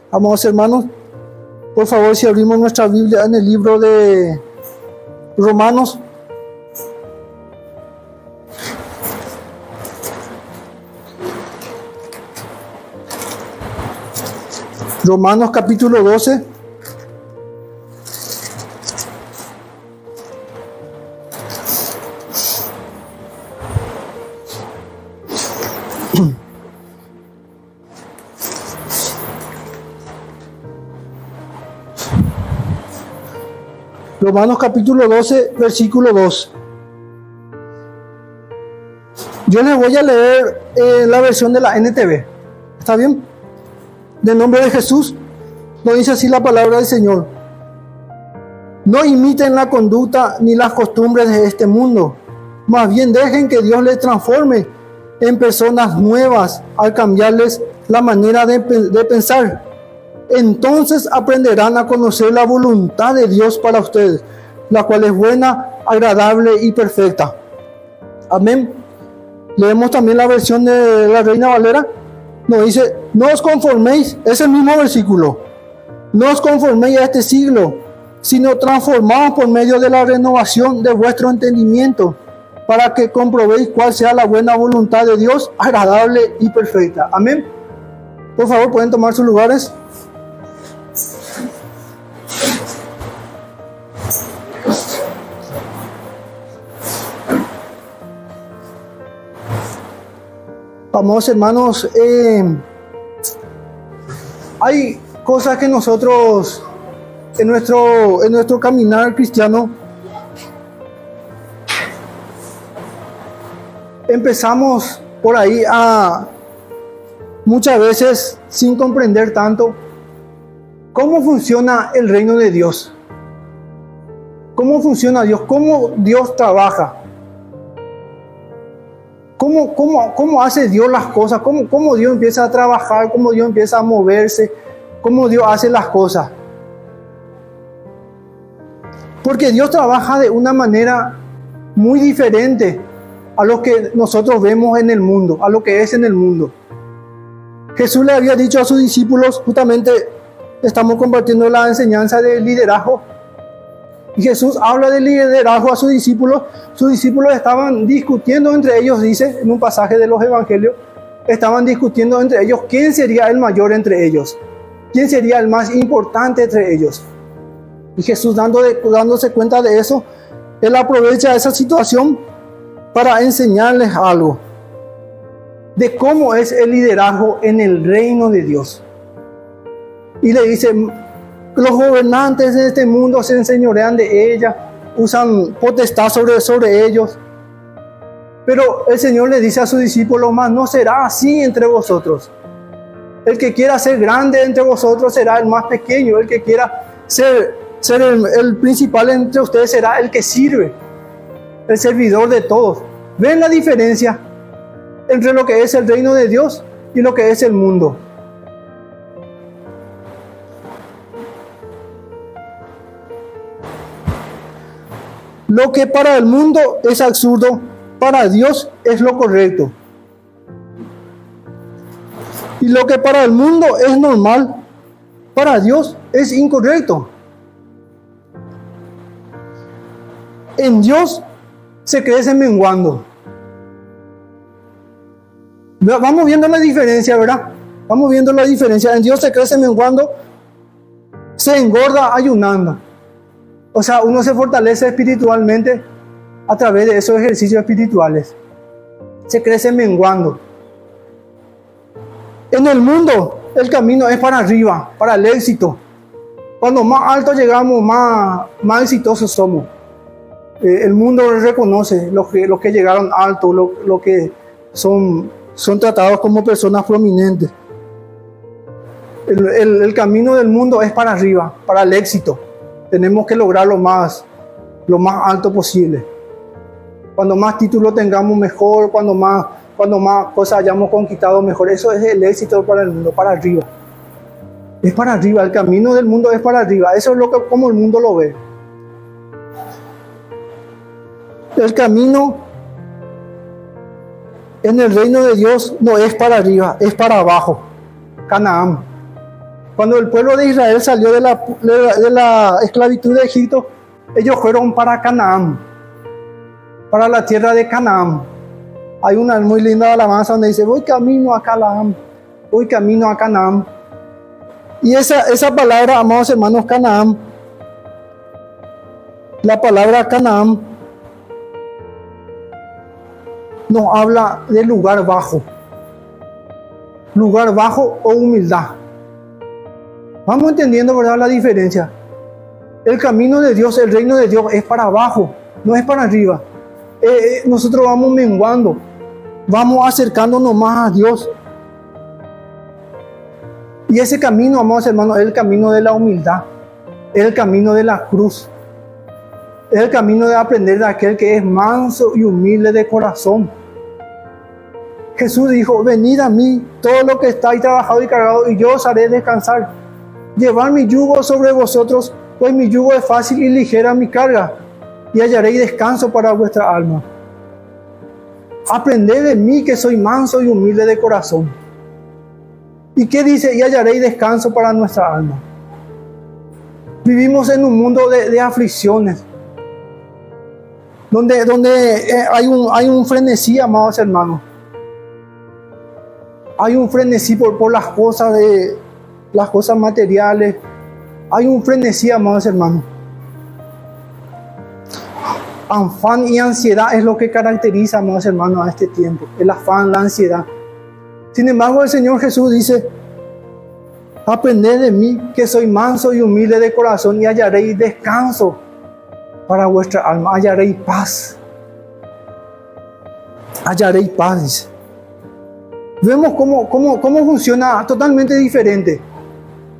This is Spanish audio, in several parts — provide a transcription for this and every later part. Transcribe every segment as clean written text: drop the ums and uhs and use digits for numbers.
Amados hermanos, por favor, si abrimos nuestra Biblia en el libro de Romanos. Romanos capítulo 12. Romanos capítulo 12, versículo 2. Yo les voy a leer la versión de la NTV. ¿Está bien? En nombre de Jesús, nos dice así la palabra del Señor. No imiten la conducta ni las costumbres de este mundo. Más bien dejen que Dios les transforme en personas nuevas al cambiarles la manera de pensar. Entonces aprenderán a conocer la voluntad de Dios para ustedes, la cual es buena, agradable y perfecta. Amén. Leemos también la versión de la Reina Valera. Nos dice, no os conforméis, es el mismo versículo. No os conforméis a este siglo, sino transformaos por medio de la renovación de vuestro entendimiento, para que comprobéis cuál sea la buena voluntad de Dios, agradable y perfecta. Amén. Por favor, pueden tomar sus lugares. Vamos, hermanos, hay cosas que nosotros en nuestro caminar cristiano empezamos por ahí a muchas veces sin comprender tanto cómo funciona el reino de Dios, cómo funciona Dios, cómo Dios trabaja. ¿Cómo hace Dios las cosas? ¿Cómo Dios empieza a trabajar? ¿Cómo Dios empieza a moverse? ¿Cómo Dios hace las cosas? Porque Dios trabaja de una manera muy diferente a lo que nosotros vemos en el mundo, a lo que es en el mundo. Jesús le había dicho a sus discípulos, justamente estamos compartiendo la enseñanza del liderazgo, y Jesús habla de liderazgo a sus discípulos. Sus discípulos estaban discutiendo entre ellos, dice en un pasaje de los evangelios, estaban discutiendo entre ellos quién sería el mayor entre ellos, quién sería el más importante entre ellos. Y Jesús, dándose cuenta de eso, Él aprovecha esa situación para enseñarles algo de cómo es el liderazgo en el reino de Dios. Y le dice, los gobernantes de este mundo se enseñorean de ella, usan potestad sobre ellos. Pero el Señor le dice a sus discípulos, más no será así entre vosotros. El que quiera ser grande entre vosotros será el más pequeño. El que quiera ser el principal entre ustedes será el que sirve, el servidor de todos. ¿Ven la diferencia entre lo que es el reino de Dios y lo que es el mundo? Lo que para el mundo es absurdo, para Dios es lo correcto. Y lo que para el mundo es normal, para Dios es incorrecto. En Dios se crece menguando. Vamos viendo la diferencia, ¿verdad? Vamos viendo la diferencia. En Dios se crece menguando, se engorda ayunando. O sea, uno se fortalece espiritualmente a través de esos ejercicios espirituales. Se crece menguando. En el mundo, el camino es para arriba, para el éxito. Cuando más alto llegamos, más exitosos somos. El mundo reconoce los que llegaron alto, los que son tratados como personas prominentes. El camino del mundo es para arriba, para el éxito. Tenemos que lograr lo más alto posible. Cuando más títulos tengamos, mejor. Cuando más cosas hayamos conquistado, mejor. Eso es el éxito para el mundo, para arriba. Es para arriba, el camino del mundo es para arriba. Eso es como el mundo lo ve. El camino en el reino de Dios no es para arriba, es para abajo. Canaán. Cuando el pueblo de Israel salió de la esclavitud de Egipto, ellos fueron para Canaán, para la tierra de Canaán. Hay una muy linda alabanza donde dice: voy camino a Canaán, voy camino a Canaán. Y esa palabra, amados hermanos, Canaán, la palabra Canaán nos habla de lugar bajo o humildad. Vamos entendiendo, ¿verdad?, la diferencia. El camino de Dios, el reino de Dios es para abajo, no es para arriba. Nosotros vamos menguando, vamos acercándonos más a Dios. Y ese camino, amados hermanos, es el camino de la humildad, es el camino de la cruz, es el camino de aprender de aquel que es manso y humilde de corazón. Jesús dijo: venid a mí, todo lo que estáis trabajado y cargado, y yo os haré descansar. Llevad mi yugo sobre vosotros, pues mi yugo es fácil y ligera mi carga, y hallaréis descanso para vuestra alma. Aprended de mí, que soy manso y humilde de corazón. ¿Y qué dice? Y hallaréis descanso para nuestra alma. Vivimos en un mundo de aflicciones, donde hay un frenesí, amados hermanos. Hay un frenesí por las cosas materiales. Hay un frenesí, amados hermanos. Afán y ansiedad es lo que caracteriza, amados hermanos, a este tiempo. El afán, la ansiedad. Sin embargo, el Señor Jesús dice: aprended de mí, que soy manso y humilde de corazón, y hallaréis descanso para vuestra alma. Hallaréis paz. Hallaréis paz, dice. Vemos cómo funciona totalmente diferente.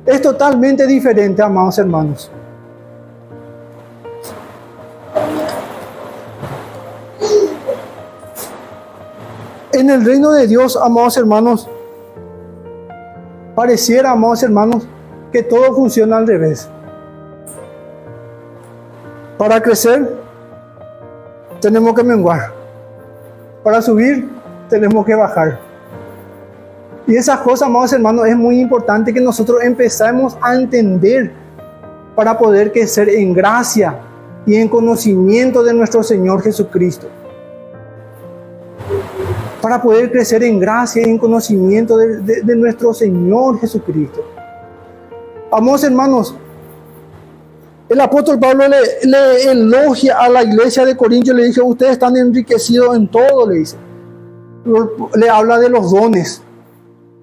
Es totalmente diferente, amados hermanos. En el reino de Dios, amados hermanos, pareciera, amados hermanos, que todo funciona al revés. Para crecer, tenemos que menguar. Para subir, tenemos que bajar. Y esas cosas, amados hermanos, es muy importante que nosotros empecemos a entender para poder crecer en gracia y en conocimiento de nuestro Señor Jesucristo. Para poder crecer en gracia y en conocimiento de nuestro Señor Jesucristo. Amados hermanos, el apóstol Pablo le elogia a la iglesia de Corintios, le dice: ustedes están enriquecidos en todo, le dice. Le habla de los dones.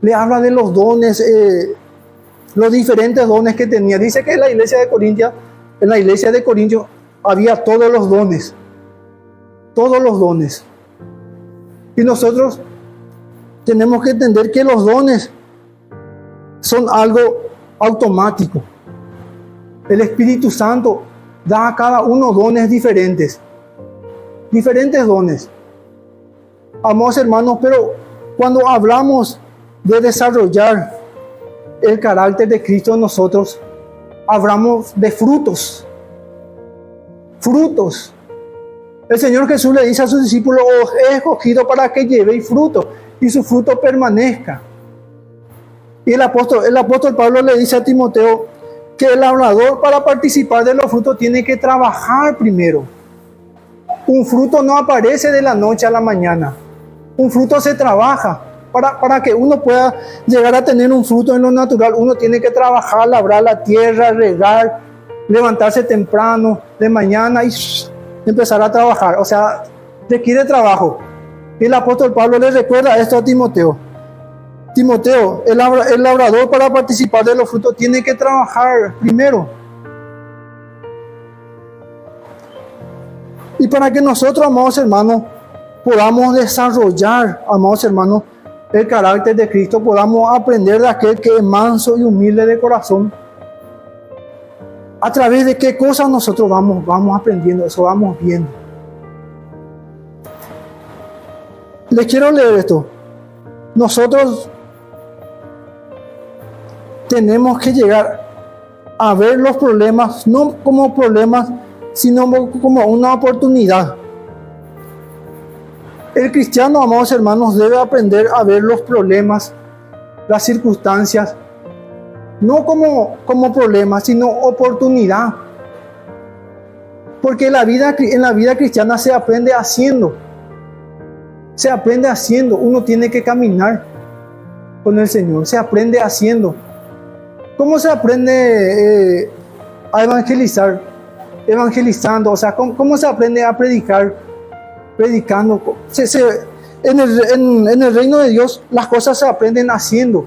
Le habla de los dones, los diferentes dones que tenía. Dice que en la iglesia de Corintios había todos los dones. Todos los dones. Y nosotros tenemos que entender que los dones son algo automático. El Espíritu Santo da a cada uno dones diferentes. Diferentes dones. Amados hermanos, pero cuando hablamos de desarrollar el carácter de Cristo en nosotros, hablamos de frutos. Frutos. El Señor Jesús le dice a sus discípulos: os he escogido para que llevéis fruto y su fruto permanezca. Y el apóstol Pablo le dice a Timoteo que el labrador, para participar de los frutos, tiene que trabajar primero. Un fruto no aparece de la noche a la mañana. Un fruto se trabaja. Para que uno pueda llegar a tener un fruto en lo natural, uno tiene que trabajar, labrar la tierra, regar, levantarse temprano de mañana y empezar a trabajar. O sea, requiere trabajo. Y el apóstol Pablo le recuerda esto a Timoteo. Timoteo, el labrador, para participar de los frutos, tiene que trabajar primero. Y para que nosotros, amados hermanos, podamos desarrollar, amados hermanos, el carácter de Cristo, podamos aprender de aquel que es manso y humilde de corazón. ¿A través de qué cosas nosotros vamos aprendiendo eso, vamos viendo? Les quiero leer esto. Nosotros tenemos que llegar a ver los problemas no como problemas, sino como una oportunidad. El cristiano, amados hermanos, debe aprender a ver los problemas, las circunstancias, no como problema, sino oportunidad. Porque en la vida cristiana se aprende haciendo. Se aprende haciendo. Uno tiene que caminar con el Señor. Se aprende haciendo. ¿Cómo se aprende a evangelizar? Evangelizando. O sea, ¿cómo se aprende a predicar? Predicando. En el reino de Dios las cosas se aprenden haciendo.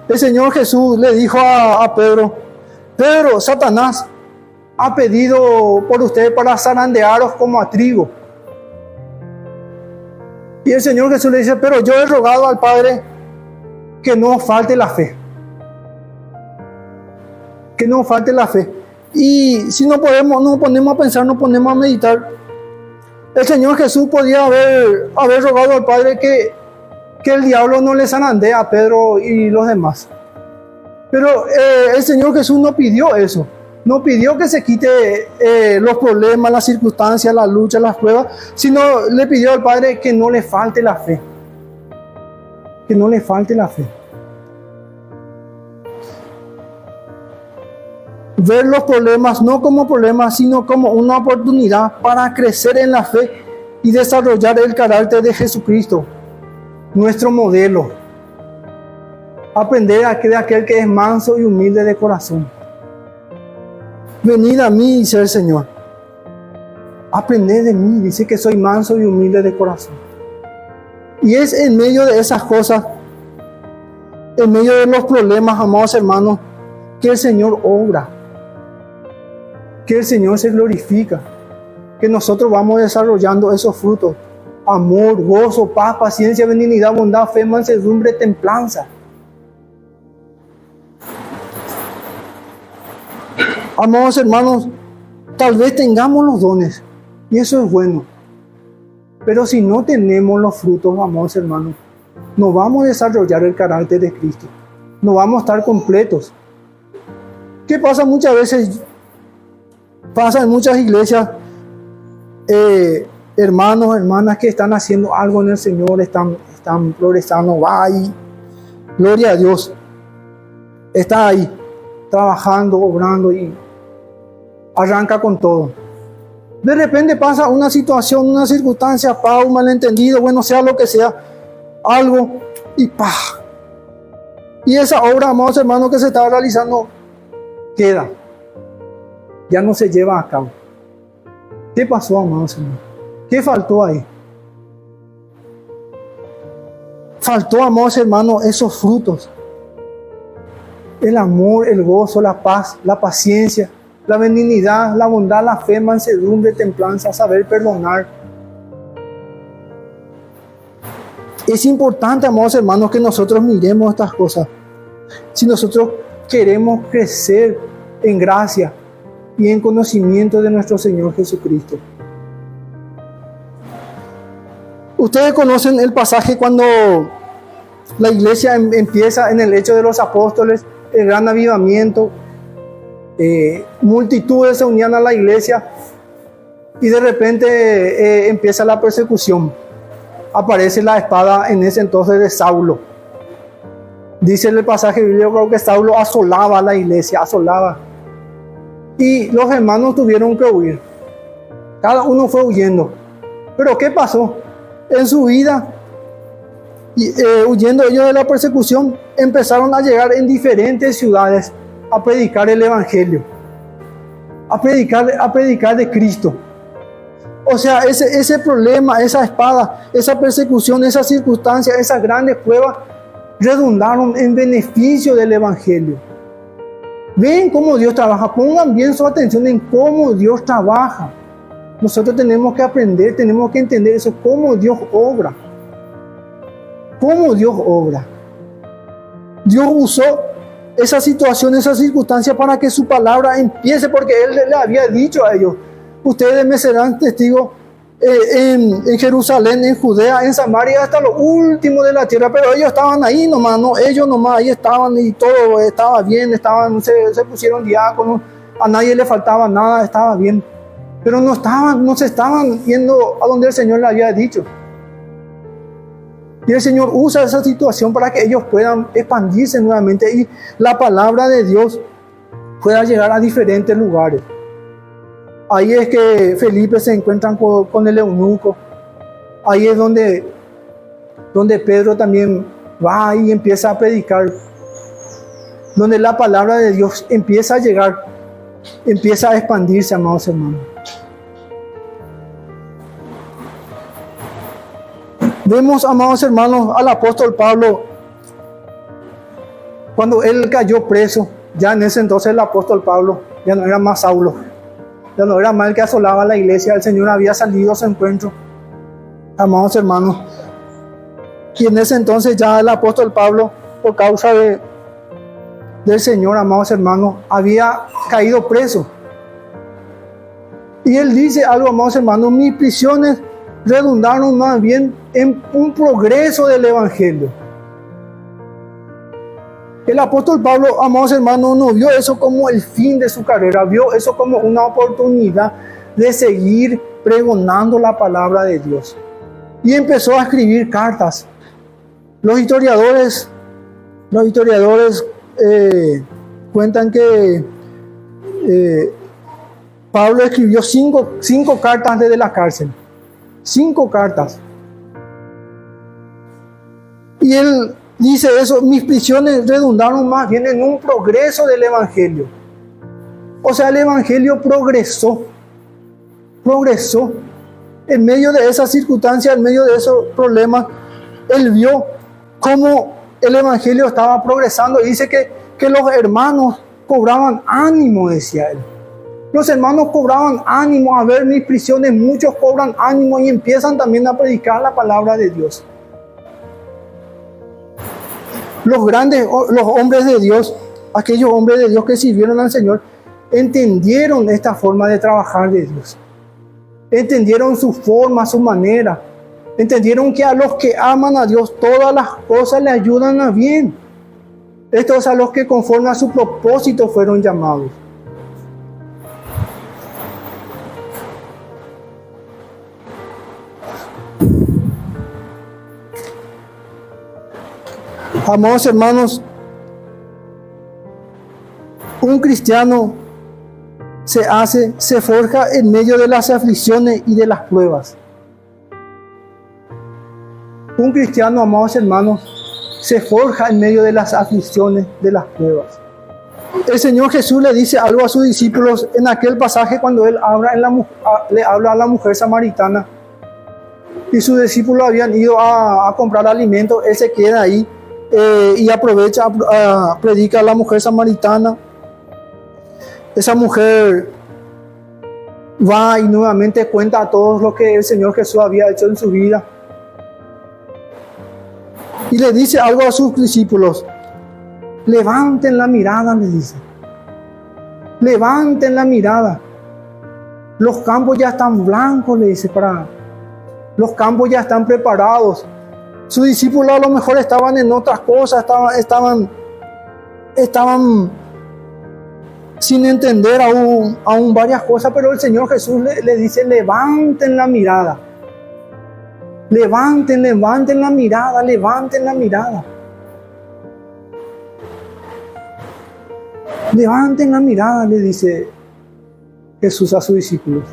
El Señor Jesús le dijo a Pedro: Pedro, Satanás ha pedido por ustedes para zarandearos como a trigo. Y el Señor Jesús le dice: pero yo he rogado al Padre que no falte la fe. Que no falte la fe. Y si nos ponemos a pensar, nos ponemos a meditar, el Señor Jesús podía haber rogado al Padre que el diablo no le zarandee a Pedro y los demás. Pero el Señor Jesús no pidió eso. No pidió que se quite los problemas, las circunstancias, las luchas, las pruebas, sino le pidió al Padre que no le falte la fe. Que no le falte la fe. Ver los problemas no como problemas, sino como una oportunidad para crecer en la fe y desarrollar el carácter de Jesucristo, nuestro modelo. Aprender de aquel que es manso y humilde de corazón. Venid a mí, dice el Señor. Aprended de mí, dice que soy manso y humilde de corazón. Y es en medio de esas cosas, en medio de los problemas, amados hermanos, que el Señor obra, que el Señor se glorifica, que nosotros vamos desarrollando esos frutos: amor, gozo, paz, paciencia, benignidad, bondad, fe, mansedumbre, templanza. Amados hermanos, tal vez tengamos los dones, y eso es bueno, pero si no tenemos los frutos, amados hermanos, no vamos a desarrollar el carácter de Cristo, no vamos a estar completos. ¿Qué pasa muchas veces? Pasa en muchas iglesias, hermanos, hermanas que están haciendo algo en el Señor, están progresando, va ahí, gloria a Dios, está ahí, trabajando, obrando, y arranca con todo. De repente pasa una situación, una circunstancia, un malentendido, bueno, sea lo que sea, algo, y ¡pah! Y esa obra, amados hermanos, que se estaba realizando, queda. Ya no se lleva a cabo. ¿Qué pasó, amados hermanos? ¿Qué faltó ahí? Faltó, amados hermanos, esos frutos. El amor, el gozo, la paz, la paciencia, la benignidad, la bondad, la fe, mansedumbre, templanza, saber perdonar. Es importante, amados hermanos, que nosotros miremos estas cosas. Si nosotros queremos crecer en gracia y en conocimiento de nuestro Señor Jesucristo. Ustedes conocen el pasaje cuando la iglesia empieza en el Hecho de los Apóstoles, el gran avivamiento, multitudes se unían a la iglesia y de repente empieza la persecución. Aparece la espada en ese entonces de Saulo. Dice el pasaje bíblico que Saulo asolaba a la iglesia, asolaba. Y los hermanos tuvieron que huir. Cada uno fue huyendo. Pero ¿qué pasó? En su vida, huyendo ellos de la persecución, empezaron a llegar en diferentes ciudades a predicar el Evangelio, a predicar de Cristo. O sea, ese problema, esa espada, esa persecución, esas circunstancias, esas grandes pruebas redundaron en beneficio del Evangelio. Ven cómo Dios trabaja, pongan bien su atención en cómo Dios trabaja. Nosotros tenemos que aprender, tenemos que entender eso, cómo Dios obra. Cómo Dios obra. Dios usó esa situación, esa circunstancia para que su palabra empiece, porque Él le había dicho a ellos: ustedes me serán testigos en Jerusalén, en Judea, en Samaria, hasta lo último de la tierra. Pero ellos estaban ahí nomás, no, ellos nomás ahí estaban y todo estaba bien, se pusieron diáconos, a nadie le faltaba nada, estaba bien. Pero no se estaban yendo a donde el Señor le había dicho. Y Y el Señor usa esa situación para que ellos puedan expandirse nuevamente y la palabra de Dios pueda llegar a diferentes lugares. Ahí es que Felipe se encuentra con el eunuco. Ahí es donde Pedro también va y empieza a predicar. Donde la palabra de Dios empieza a llegar, empieza a expandirse, amados hermanos. Vemos, amados hermanos, al apóstol Pablo, cuando él cayó preso. Ya en ese entonces el apóstol Pablo ya no era más Saulo, ya no era más el que asolaba la iglesia. El Señor había salido a su encuentro, amados hermanos. Y en ese entonces ya el apóstol Pablo, por causa del Señor, amados hermanos, había caído preso. Y él dice algo, amados hermanos: mis prisiones redundaron más bien en un progreso del Evangelio. El apóstol Pablo, amados hermanos, no vio eso como el fin de su carrera, vio eso como una oportunidad de seguir pregonando la palabra de Dios. Y empezó a escribir cartas. Los historiadores cuentan que Pablo escribió cinco cartas desde la cárcel. 5 cartas. Y él dice eso: mis prisiones redundaron más bien en un progreso del Evangelio. O sea, el Evangelio progresó. En medio de esas circunstancias, en medio de esos problemas, él vio cómo el Evangelio estaba progresando. Y dice que los hermanos cobraban ánimo, decía él. Los hermanos cobraban ánimo a ver mis prisiones. Muchos cobran ánimo y empiezan también a predicar la palabra de Dios. Los hombres de Dios, aquellos hombres de Dios que sirvieron al Señor, entendieron esta forma de trabajar de Dios. Entendieron su forma, su manera. Entendieron que a los que aman a Dios todas las cosas le ayudan a bien. Estos a los que conforme a su propósito fueron llamados. Amados hermanos, un cristiano se forja en medio de las aflicciones y de las pruebas. Un cristiano, amados hermanos, se forja en medio de las aflicciones, de las pruebas. El Señor Jesús le dice algo a sus discípulos en aquel pasaje cuando Él le habla a la mujer samaritana. Y sus discípulos habían ido a comprar alimentos. Él se queda ahí y aprovecha, predica a la mujer samaritana. Esa mujer va y nuevamente cuenta a todos lo que el Señor Jesús había hecho en su vida. Y le dice algo a sus discípulos: levanten la mirada, le dice. Levanten la mirada. Los campos ya están blancos, le dice, los campos ya están preparados. Sus discípulos a lo mejor estaban en otras cosas, estaban sin entender aún varias cosas, pero el Señor Jesús le dice: levanten la mirada. Levanten la mirada, levanten la mirada. Levanten la mirada, le dice Jesús a sus discípulos.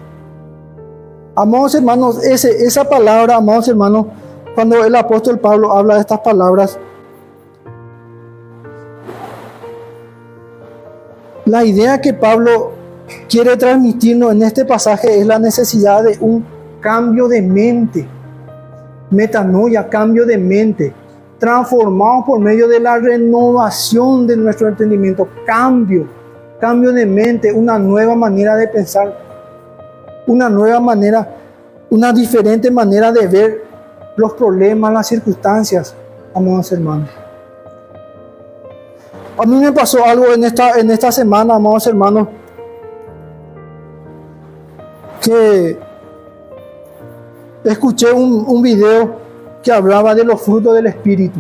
Amados hermanos, esa palabra, amados hermanos, cuando el apóstol Pablo habla de estas palabras, la idea que Pablo quiere transmitirnos en este pasaje es la necesidad de un cambio de mente. Metanoia, cambio de mente, transformados por medio de la renovación de nuestro entendimiento. Cambio de mente, una nueva manera de pensar, una diferente manera de ver los problemas, las circunstancias, amados hermanos. A mí me pasó algo en esta semana, amados hermanos, que escuché un video que hablaba de los frutos del Espíritu.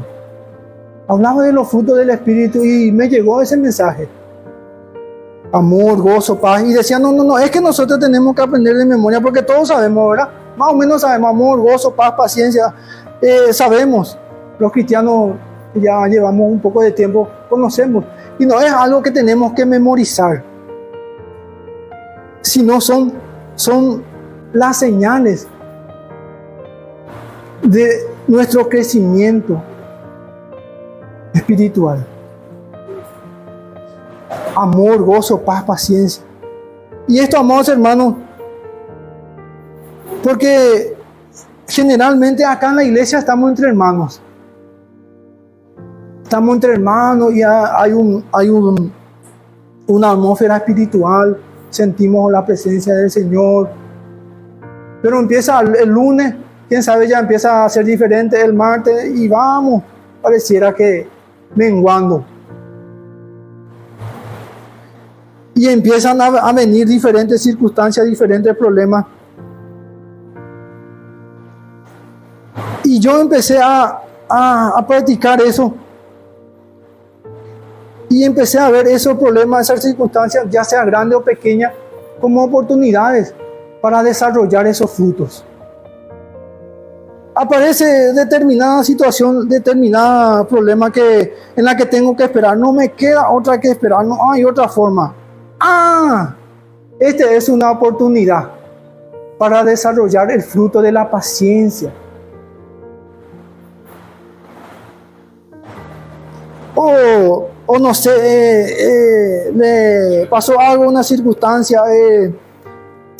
Hablaba de los frutos del Espíritu y me llegó ese mensaje: amor, gozo, paz. Y decía, no, es que nosotros tenemos que aprender de memoria, porque todos sabemos, ¿verdad? Más o menos sabemos: amor, gozo, paz, paciencia. Sabemos. los cristianos ya llevamos un poco de tiempo, conocemos. Y no es algo que tenemos que memorizar, sino son las señales de nuestro crecimiento espiritual. Amor, gozo, paz, paciencia. Y esto, amados hermanos, porque generalmente acá en la iglesia estamos entre hermanos. Estamos entre hermanos y hay una atmósfera espiritual. Sentimos la presencia del Señor. Pero empieza el lunes, quién sabe, ya empieza a ser diferente el martes y vamos, pareciera que menguando. Y empiezan a venir diferentes circunstancias, diferentes problemas. Y yo empecé a practicar eso. Y empecé a ver esos problemas, esas circunstancias, ya sea grandes o pequeñas, como oportunidades para desarrollar esos frutos. Aparece determinada situación, determinada problema en la que tengo que esperar. No me queda otra que esperar, no hay otra forma. Esta es una oportunidad para desarrollar el fruto de la paciencia. O no sé, me pasó algo, una circunstancia,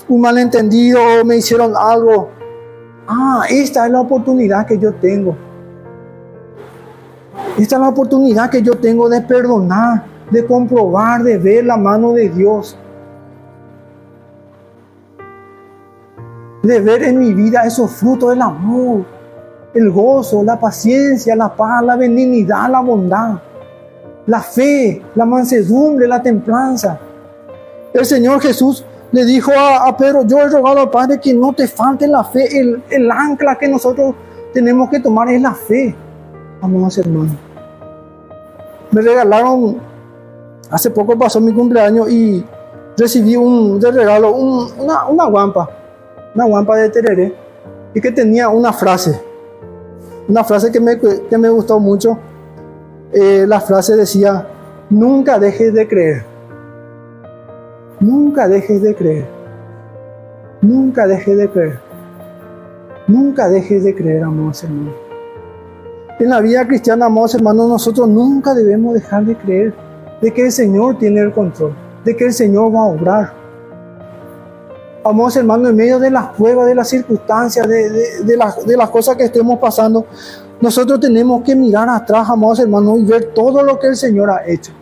un malentendido, o me hicieron algo. Esta es la oportunidad que yo tengo. Esta es la oportunidad que yo tengo de perdonar, de comprobar, de ver la mano de Dios. De ver en mi vida esos frutos del amor, el gozo, la paciencia, la paz, la benignidad, la bondad, la fe, la mansedumbre, la templanza. El Señor Jesús le dijo a Pedro: yo he rogado al Padre que no te falte la fe. El ancla que nosotros tenemos que tomar es la fe, amados hermanos. Me regalaron, hace poco pasó mi cumpleaños y recibí de regalo una guampa de tereré, y que tenía una frase que me gustó mucho. La frase decía: nunca dejes de creer. Nunca dejes de creer. Nunca dejes de creer. Nunca dejes de creer, amados hermanos. En la vida cristiana, amados hermanos, nosotros nunca debemos dejar de creer de que el Señor tiene el control, de que el Señor va a obrar. Amados hermanos, en medio de las pruebas, de las circunstancias, de las cosas que estemos pasando, nosotros tenemos que mirar atrás, amados hermanos, y ver todo lo que el Señor ha hecho,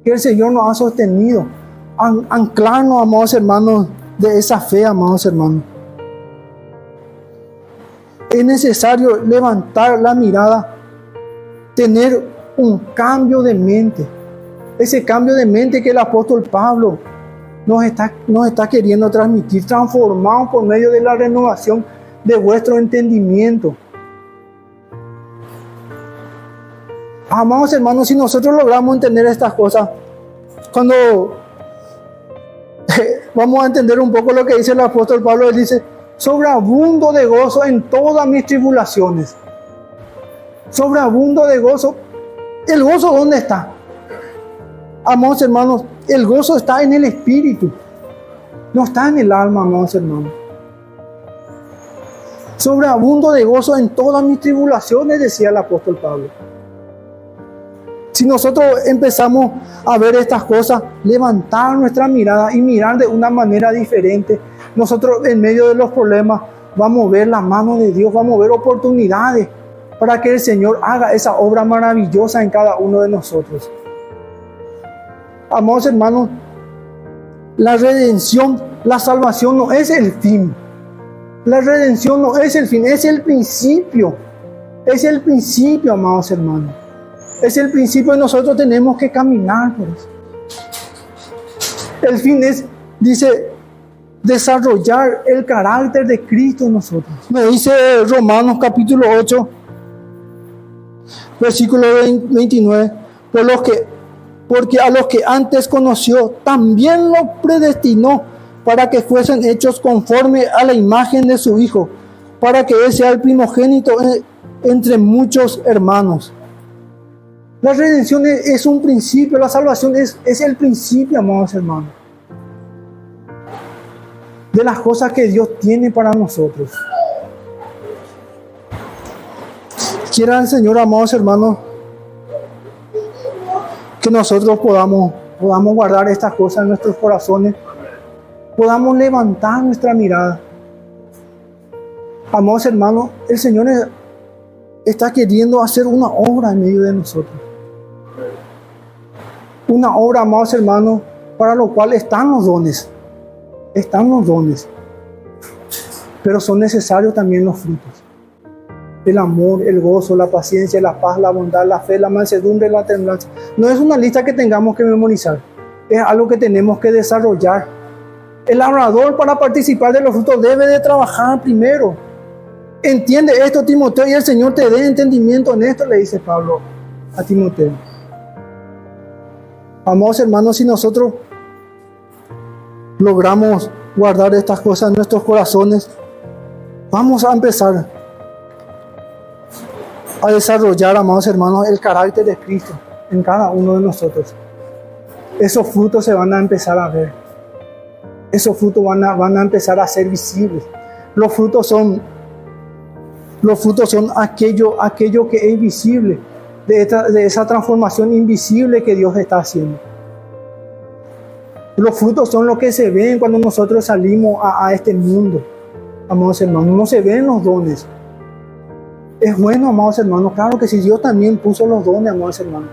que el Señor nos ha sostenido, anclarnos, amados hermanos, de esa fe, amados hermanos. Es necesario levantar la mirada, tener un cambio de mente, ese cambio de mente que el apóstol Pablo nos está queriendo transmitir, transformados por medio de la renovación de vuestro entendimiento. Amados hermanos, si nosotros logramos entender estas cosas, cuando vamos a entender un poco lo que dice el apóstol Pablo, él dice: sobreabundo de gozo en todas mis tribulaciones. Sobreabundo de gozo. ¿El gozo dónde está? Amados hermanos, el gozo está en el espíritu, no está en el alma, amados hermanos. Sobreabundo de gozo en todas mis tribulaciones, decía el apóstol Pablo. Si nosotros empezamos a ver estas cosas, levantar nuestra mirada y mirar de una manera diferente, nosotros en medio de los problemas vamos a ver la mano de Dios, vamos a ver oportunidades para que el Señor haga esa obra maravillosa en cada uno de nosotros. Amados hermanos, la redención, la salvación no es el fin. La redención no es el fin, es el principio. Es el principio, amados hermanos. Es el principio y nosotros tenemos que caminar por eso. El fin es, dice, desarrollar el carácter de Cristo en nosotros. Me dice Romanos capítulo 8, versículo 29, porque a los que antes conoció, también los predestinó para que fuesen hechos conforme a la imagen de su Hijo, para que Él sea el primogénito entre muchos hermanos. La redención es un principio, la salvación es el principio, amados hermanos, de las cosas que Dios tiene para nosotros. Quiera el Señor, amados hermanos, que nosotros podamos guardar estas cosas en nuestros corazones, podamos levantar nuestra mirada. Amados hermanos, el Señor está queriendo hacer una obra en medio de nosotros. Una obra, amados hermanos, para lo cual están los dones. Están los dones. Pero son necesarios también los frutos. El amor, el gozo, la paciencia, la paz, la bondad, la fe, la mansedumbre, la templanza. No es una lista que tengamos que memorizar. Es algo que tenemos que desarrollar. El labrador, para participar de los frutos, debe de trabajar primero. Entiende esto, Timoteo, y el Señor te dé entendimiento en esto, le dice Pablo a Timoteo. Amados hermanos, si nosotros logramos guardar estas cosas en nuestros corazones, vamos a empezar a desarrollar, amados hermanos, el carácter de Cristo en cada uno de nosotros. Esos frutos se van a empezar a ver. Esos frutos van a empezar a ser visibles. Los frutos son aquello que es visible, de esa transformación invisible que Dios está haciendo. Los frutos son lo que se ven cuando nosotros salimos a este mundo, amados hermanos. No se ven los dones. Es bueno, amados hermanos, claro que sí, Dios también puso los dones, amados hermanos.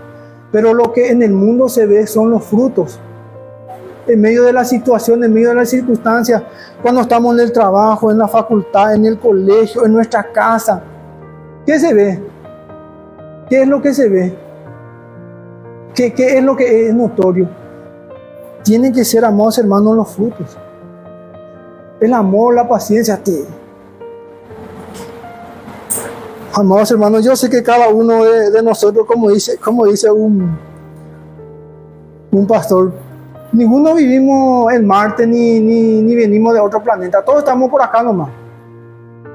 Pero lo que en el mundo se ve son los frutos. En medio de la situación, en medio de las circunstancias, cuando estamos en el trabajo, en la facultad, en el colegio, en nuestra casa. ¿Qué se ve? ¿Qué es lo que se ve? ¿Qué es lo que es notorio? Tienen que ser, amados hermanos, los frutos. El amor, la paciencia. Amados hermanos, yo sé que cada uno de nosotros, como dice un pastor, ninguno vivimos en Marte ni venimos de otro planeta. Todos estamos por acá nomás.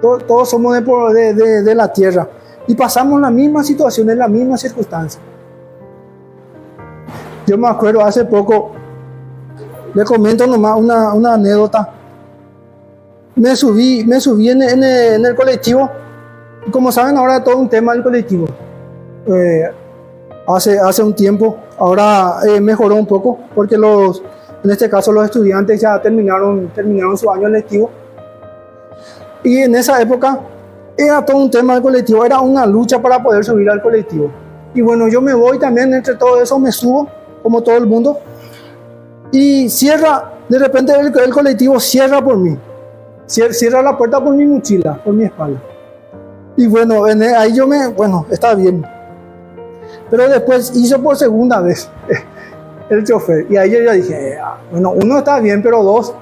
Todos somos de la Tierra. Y pasamos las mismas situaciones, las mismas circunstancias. Yo me acuerdo hace poco, le comento nomás una anécdota. Me subí en el colectivo. Como saben, ahora es todo un tema del colectivo. Hace un tiempo, ahora mejoró un poco, porque en este caso los estudiantes ya terminaron su año lectivo. Y en esa época era todo un tema del colectivo, era una lucha para poder subir al colectivo. Y bueno, yo me voy también, entre todo eso me subo, como todo el mundo, y de repente el colectivo cierra por mí, cierra la puerta por mi mochila, por mi espalda. Y bueno, ahí está bien. Pero después hizo por segunda vez el chofer. Y ahí yo ya dije, bueno, uno está bien, pero dos.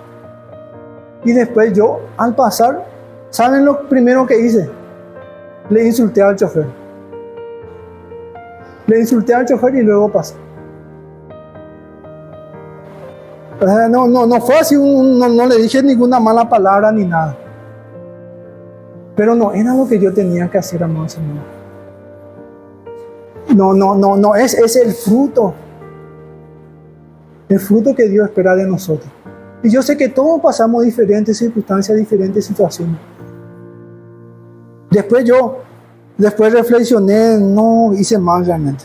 Y después yo, al pasar, ¿saben lo primero que hice? Le insulté al chofer. Le insulté al chofer y luego pasé. No fue así, no le dije ninguna mala palabra ni nada. Pero no era lo que yo tenía que hacer, amados hermanos. No, es el fruto. El fruto que Dios espera de nosotros. Y yo sé que todos pasamos diferentes circunstancias, diferentes situaciones. Después reflexioné, no hice mal realmente.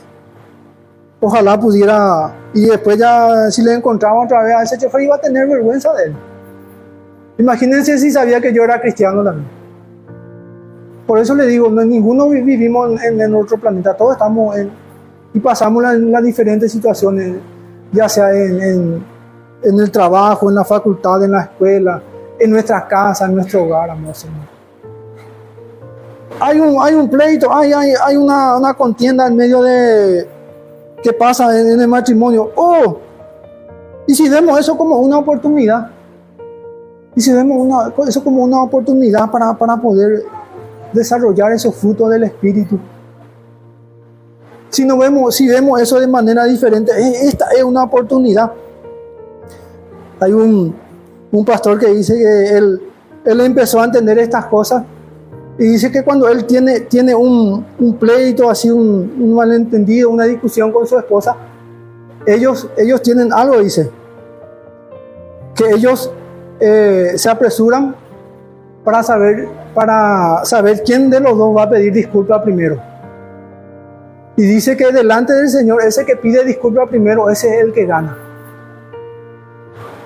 Ojalá pudiera, y después ya si le encontraba otra vez a ese chofer iba a tener vergüenza de él. Imagínense si sabía que yo era cristiano también. Por eso le digo, ninguno vivimos en otro planeta, todos estamos y pasamos las diferentes situaciones, ya sea en el trabajo, en la facultad, en la escuela, en nuestra casa, en nuestro hogar, amados hermanos. Hay un pleito, hay una contienda en medio de que pasa en el matrimonio. Y si vemos eso como una oportunidad, eso como una oportunidad para poder desarrollar esos frutos del Espíritu. Si vemos eso de manera diferente, esta es una oportunidad. Hay un pastor que dice que él empezó a entender estas cosas Y dice que cuando él tiene un pleito, así un malentendido, una discusión con su esposa, ellos tienen algo, dice, que ellos se apresuran para saber quién de los dos va a pedir disculpa primero. Y dice que delante del Señor, ese que pide disculpa primero, ese es el que gana.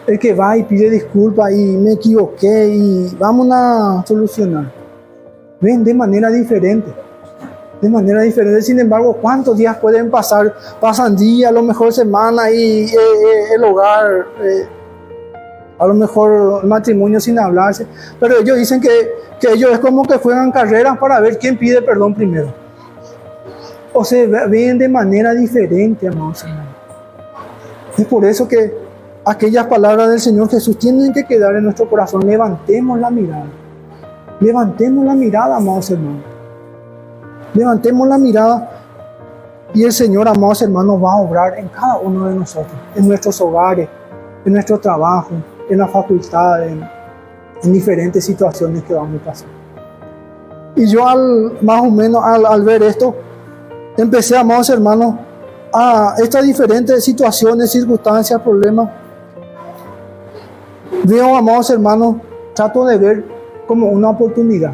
El que va y pide disculpa y me equivoqué y vamos a solucionar. Ven, de manera diferente. De manera diferente. Sin embargo, ¿cuántos días pueden pasar? Pasan días, a lo mejor semanas y el hogar, a lo mejor el matrimonio sin hablarse. Pero ellos dicen que ellos es como que juegan carreras para ver quién pide perdón primero. O se ven de manera diferente, amados hermanos. Es por eso que aquellas palabras del Señor Jesús tienen que quedar en nuestro corazón. Levantemos la mirada. Levantemos la mirada, amados hermanos. Levantemos la mirada y el Señor, amados hermanos, va a obrar en cada uno de nosotros, en nuestros hogares, en nuestro trabajo, en la facultad, en diferentes situaciones que vamos a pasar. Y yo más o menos al ver esto, empecé, amados hermanos, a estas diferentes situaciones, circunstancias, problemas. Veo, amados hermanos, trato de ver como una oportunidad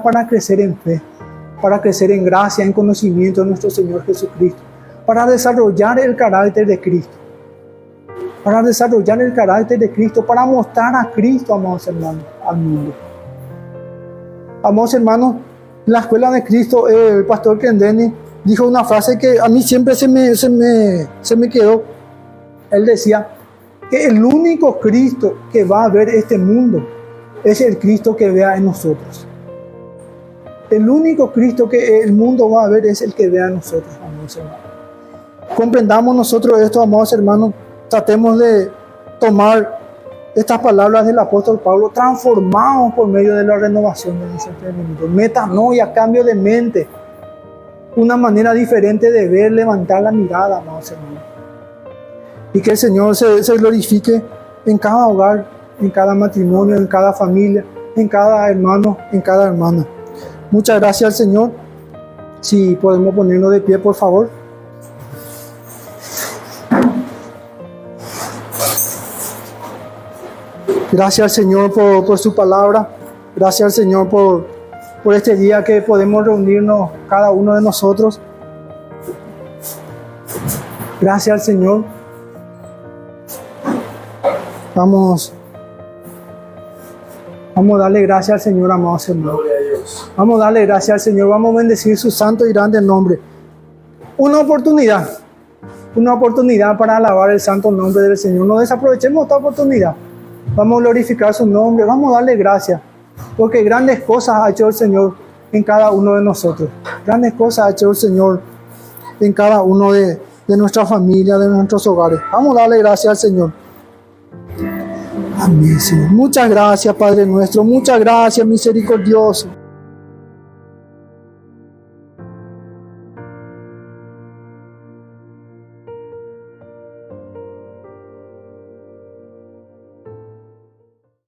para crecer en fe, para crecer en gracia, en conocimiento de nuestro Señor Jesucristo, para desarrollar el carácter de Cristo, para mostrar a Cristo, amados hermanos, al mundo. Amados hermanos, en la escuela de Cristo, el pastor Kendeni dijo una frase que a mí siempre se me quedó. Él decía que el único Cristo que va a ver este mundo es el Cristo que vea en nosotros. El único Cristo que el mundo va a ver es el que vea en nosotros, amados hermanos. Comprendamos nosotros esto, amados hermanos. Tratemos de tomar estas palabras del apóstol Pablo, transformados por medio de la renovación de nuestro entendimiento. Metanoia, cambio de mente. Una manera diferente de ver, levantar la mirada, amados hermanos. Y que el Señor se glorifique en cada hogar, en cada matrimonio, en cada familia, en cada hermano, en cada hermana. Muchas gracias al Señor. Si podemos ponernos de pie, por favor. Gracias al Señor por su palabra. Gracias al Señor por este día que podemos reunirnos cada uno de nosotros. Gracias al Señor. Vamos a darle gracias al Señor, amados hermanos. Vamos a darle gracias al Señor. Vamos a bendecir su santo y grande nombre. Una oportunidad para alabar el santo nombre del Señor. No desaprovechemos esta oportunidad. Vamos a glorificar su nombre. Vamos a darle gracias. Porque grandes cosas ha hecho el Señor en cada uno de nosotros. Grandes cosas ha hecho el Señor en cada uno de nuestra familia, de nuestros hogares. Vamos a darle gracias al Señor. Amén, Señor. Muchas gracias, Padre nuestro. Muchas gracias, misericordioso.